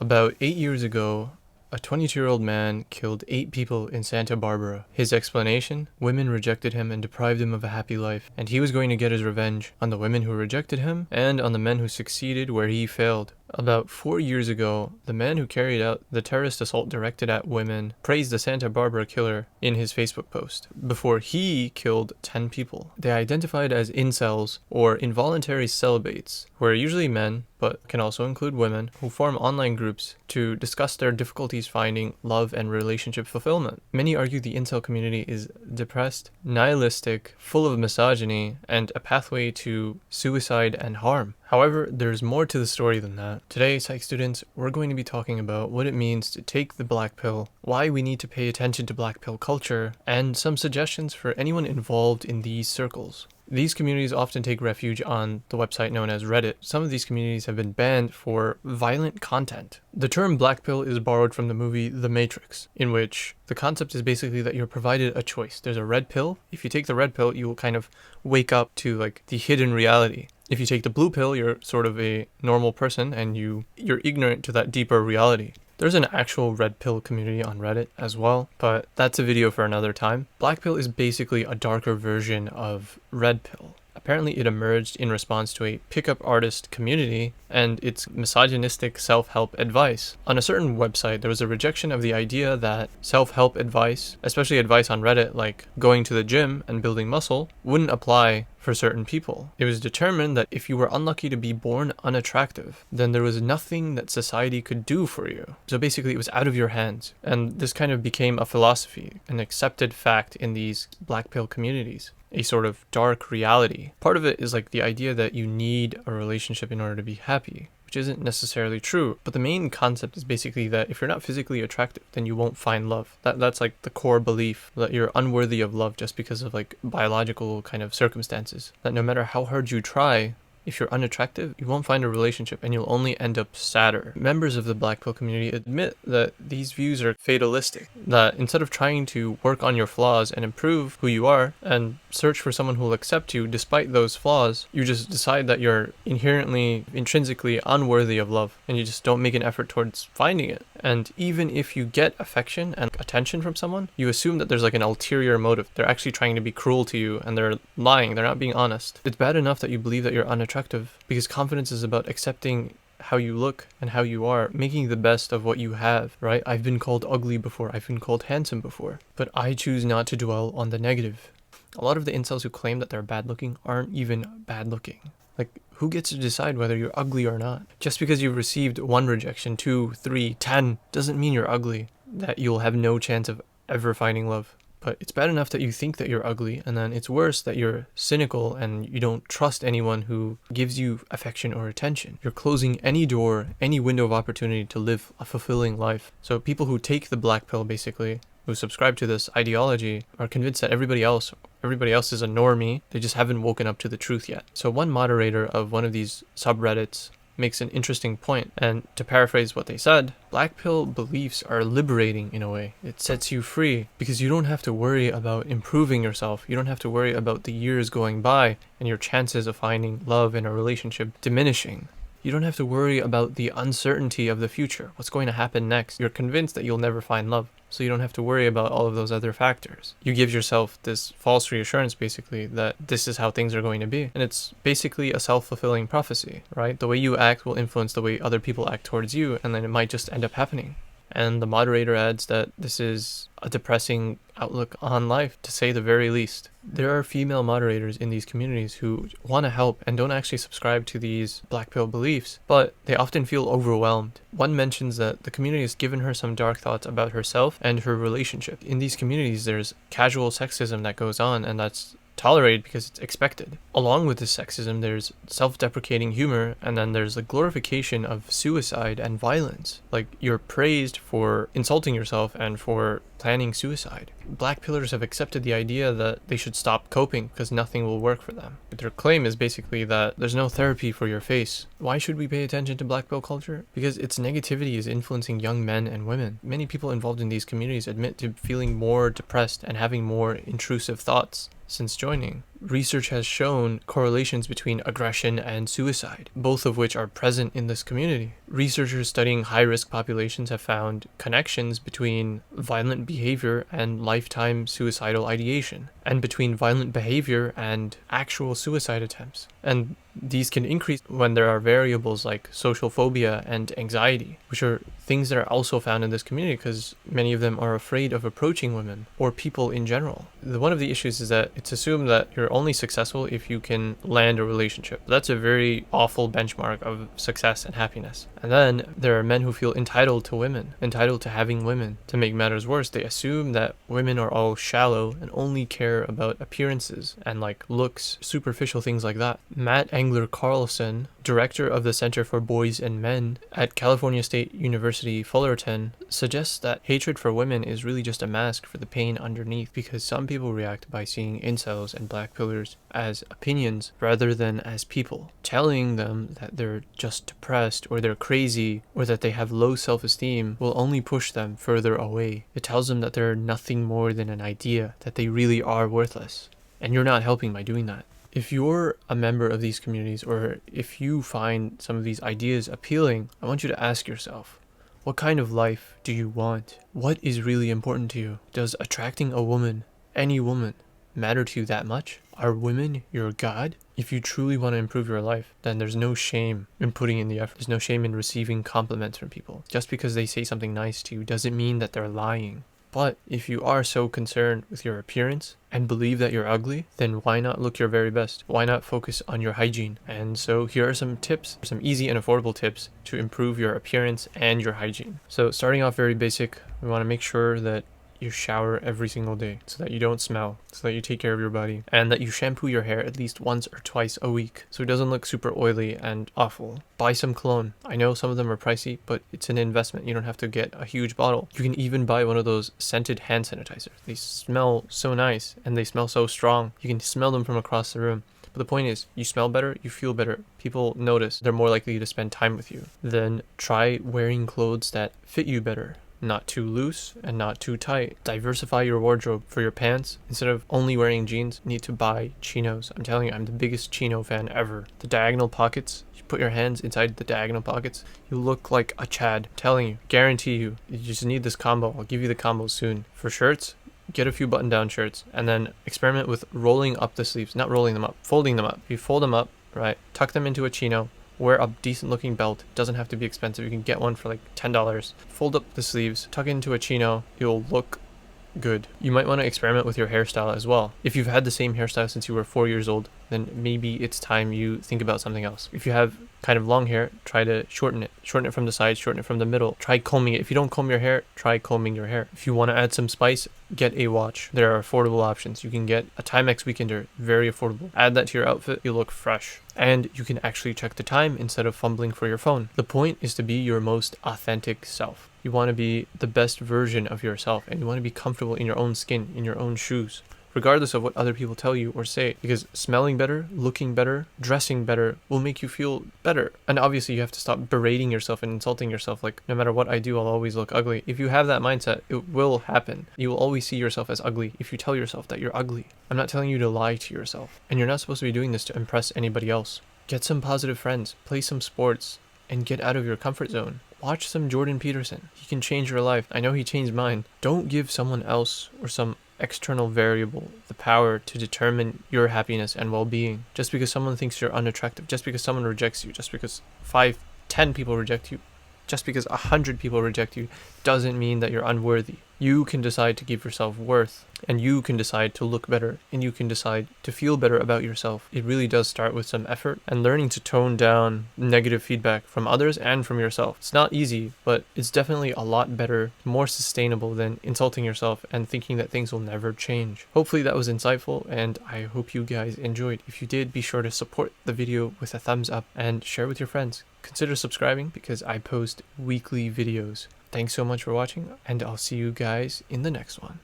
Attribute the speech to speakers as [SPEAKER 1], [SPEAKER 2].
[SPEAKER 1] About 8 years ago, a 22-year-old man killed 8 people in Santa Barbara. His explanation? Women rejected him and deprived him of a happy life, and he was going to get his revenge on the women who rejected him and on the men who succeeded where he failed. About 4 years ago, the man who carried out the terrorist assault directed at women praised the Santa Barbara killer in his Facebook post before he killed 10 people. They identified as incels, or involuntary celibates, who are usually men, but can also include women, who form online groups to discuss their difficulties finding love and relationship fulfillment. Many argue the incel community is depressed, nihilistic, full of misogyny, and a pathway to suicide and harm. However, there's more to the story than that. Today, psych students, we're going to be talking about what it means to take the black pill, why we need to pay attention to black pill culture, and some suggestions for anyone involved in these circles. These communities often take refuge on the website known as Reddit. Some of these communities have been banned for violent content. The term black pill is borrowed from the movie The Matrix, in which the concept is basically that you're provided a choice. There's a red pill. If you take the red pill, you will kind of wake up to like the hidden reality. If you take the blue pill, you're sort of a normal person and you're ignorant to that deeper reality. There's an actual red pill community on Reddit as well, but that's a video for another time. Black pill is basically a darker version of red pill. Apparently it emerged in response to a pickup artist community and its misogynistic self-help advice. On a certain website, there was a rejection of the idea that self-help advice, especially advice on Reddit like going to the gym and building muscle, wouldn't apply for certain people. It was determined that if you were unlucky to be born unattractive, then there was nothing that society could do for you. So basically it was out of your hands. And this kind of became a philosophy, an accepted fact in these black pill communities. A sort of dark reality. Part of it is like the idea that you need a relationship in order to be happy, which isn't necessarily true. But the main concept is basically that if you're not physically attractive, then you won't find love. That's like the core belief, that you're unworthy of love just because of like biological kind of circumstances. That no matter how hard you try, if you're unattractive, you won't find a relationship and you'll only end up sadder. Members of the black pill community admit that these views are fatalistic, that instead of trying to work on your flaws and improve who you are and search for someone who will accept you despite those flaws, you just decide that you're intrinsically unworthy of love and you just don't make an effort towards finding it. And even if you get affection and attention from someone, you assume that there's like an ulterior motive. They're actually trying to be cruel to you and they're lying, they're not being honest. It's bad enough that you believe that you're unattractive because confidence is about accepting how you look and how you are, making the best of what you have, right? I've been called ugly before, I've been called handsome before, but I choose not to dwell on the negative. A lot of the incels who claim that they're bad looking aren't even bad looking. Like, who gets to decide whether you're ugly or not? Just because you've received 1 rejection, 2, 3, 10, doesn't mean you're ugly, that you'll have no chance of ever finding love. But it's bad enough that you think that you're ugly, and then it's worse that you're cynical and you don't trust anyone who gives you affection or attention. You're closing any door, any window of opportunity to live a fulfilling life. So people who take the black pill, basically, who subscribe to this ideology, are convinced that everybody else is a normie. They just haven't woken up to the truth yet. So one moderator of one of these subreddits makes an interesting point, and to paraphrase what they said, black pill beliefs are liberating in a way. It sets you free because you don't have to worry about improving yourself. You don't have to worry about the years going by and your chances of finding love in a relationship diminishing. You don't have to worry about the uncertainty of the future, what's going to happen next. You're convinced that you'll never find love, so you don't have to worry about all of those other factors. You give yourself this false reassurance, basically, that this is how things are going to be. And it's basically a self-fulfilling prophecy, right? The way you act will influence the way other people act towards you, and then it might just end up happening. And the moderator adds that this is a depressing outlook on life, to say the very least. There are female moderators in these communities who want to help and don't actually subscribe to these black pill beliefs, but they often feel overwhelmed. One mentions that the community has given her some dark thoughts about herself and her relationship. In these communities, there's casual sexism that goes on, and that's tolerated because it's expected. Along with this sexism, there's self-deprecating humor, and then there's the glorification of suicide and violence. Like, you're praised for insulting yourself and for planning suicide. Black pillars have accepted the idea that they should stop coping because nothing will work for them. Their claim is basically that there's no therapy for your face. Why should we pay attention to black pill culture? Because its negativity is influencing young men and women. Many people involved in these communities admit to feeling more depressed and having more intrusive thoughts since joining. research has shown correlations between aggression and suicide, both of which are present in this community. Researchers studying high-risk populations have found connections between violent behavior and lifetime suicidal ideation, and between violent behavior and actual suicide attempts. And these can increase when there are variables like social phobia and anxiety, which are things that are also found in this community because many of them are afraid of approaching women or people in general. One of the issues is that it's assumed that you're only successful if you can land a relationship. That's a very awful benchmark of success and happiness. And then there are men who feel entitled to women, entitled to having women. To make matters worse, they assume that women are all shallow and only care about appearances and like looks, superficial things like that. Matt Engler Carlson, director of the Center for Boys and Men at California State University, Fullerton, suggests that hatred for women is really just a mask for the pain underneath, because some people react by seeing incels and blackpillers as opinions rather than as people. Telling them that they're just depressed or they're crazy or that they have low self-esteem will only push them further away. It tells them that they're nothing more than an idea, that they really are worthless. And you're not helping by doing that. If you're a member of these communities, or if you find some of these ideas appealing, I want you to ask yourself, what kind of life do you want? What is really important to you? Does attracting a woman, any woman, matter to you that much? Are women your god? If you truly want to improve your life, then there's no shame in putting in the effort. There's no shame in receiving compliments from people. Just because they say something nice to you doesn't mean that they're lying. But if you are so concerned with your appearance and believe that you're ugly, then why not look your very best? Why not focus on your hygiene? And so here are some tips, some easy and affordable tips to improve your appearance and your hygiene. So starting off very basic, we want to make sure that you shower every single day so that you don't smell, so that you take care of your body, and that you shampoo your hair at least once or twice a week so it doesn't look super oily and awful. Buy some cologne. I know some of them are pricey, but it's an investment. You don't have to get a huge bottle. You can even buy one of those scented hand sanitizers. They smell so nice and they smell so strong. You can smell them from across the room. But the point is, you smell better, you feel better. People notice. They're more likely to spend time with you. Then try wearing clothes that fit you better. Not too loose and not too tight. Diversify your wardrobe. For your pants, instead of only wearing jeans, you need to buy chinos. I'm telling you, I'm the biggest chino fan ever. The diagonal pockets, you put your hands inside the diagonal pockets, you look like a Chad. I'm telling you, guarantee you, you just need this combo. I'll give you the combo soon. For shirts, get a few button-down shirts and then experiment with rolling up the sleeves. Not rolling them up, folding them up. You fold them up, right? Tuck them into a chino. Wear a decent looking belt. It doesn't have to be expensive. You can get one for like $10. Fold up the sleeves, tuck it into a chino. You'll look good. You might want to experiment with your hairstyle as well. If you've had the same hairstyle since you were 4 years old, then maybe it's time you think about something else. If you have kind of long hair, try to shorten it. Shorten it from the sides, shorten it from the middle. Try combing it. If you don't comb your hair, try combing your hair. If you want to add some spice, get a watch. There are affordable options. You can get a Timex Weekender, very affordable. Add that to your outfit, you'll look fresh. And you can actually check the time instead of fumbling for your phone. The point is to be your most authentic self. You want to be the best version of yourself, and you want to be comfortable in your own skin, in your own shoes, regardless of what other people tell you or say, because smelling better, looking better, dressing better will make you feel better. And obviously you have to stop berating yourself and insulting yourself like, no matter what I do, I'll always look ugly. If you have that mindset, it will happen. You will always see yourself as ugly if you tell yourself that you're ugly. I'm not telling you to lie to yourself, and you're not supposed to be doing this to impress anybody else. Get some positive friends, play some sports, and get out of your comfort zone. Watch some Jordan Peterson. He can change your life. I know he changed mine. Don't give someone else or some external variable the power to determine your happiness and well-being. Just because someone thinks you're unattractive, just because someone rejects you, just because 5, 10 people reject you, just because 100 people reject you, doesn't mean that you're unworthy. You can decide to give yourself worth, and you can decide to look better, and you can decide to feel better about yourself. It really does start with some effort and learning to tone down negative feedback from others and from yourself. It's not easy, but it's definitely a lot better, more sustainable than insulting yourself and thinking that things will never change. Hopefully that was insightful, and I hope you guys enjoyed. If you did, be sure to support the video with a thumbs up and share with your friends. Consider subscribing because I post weekly videos. Thanks so much for watching, and I'll see you guys in the next one.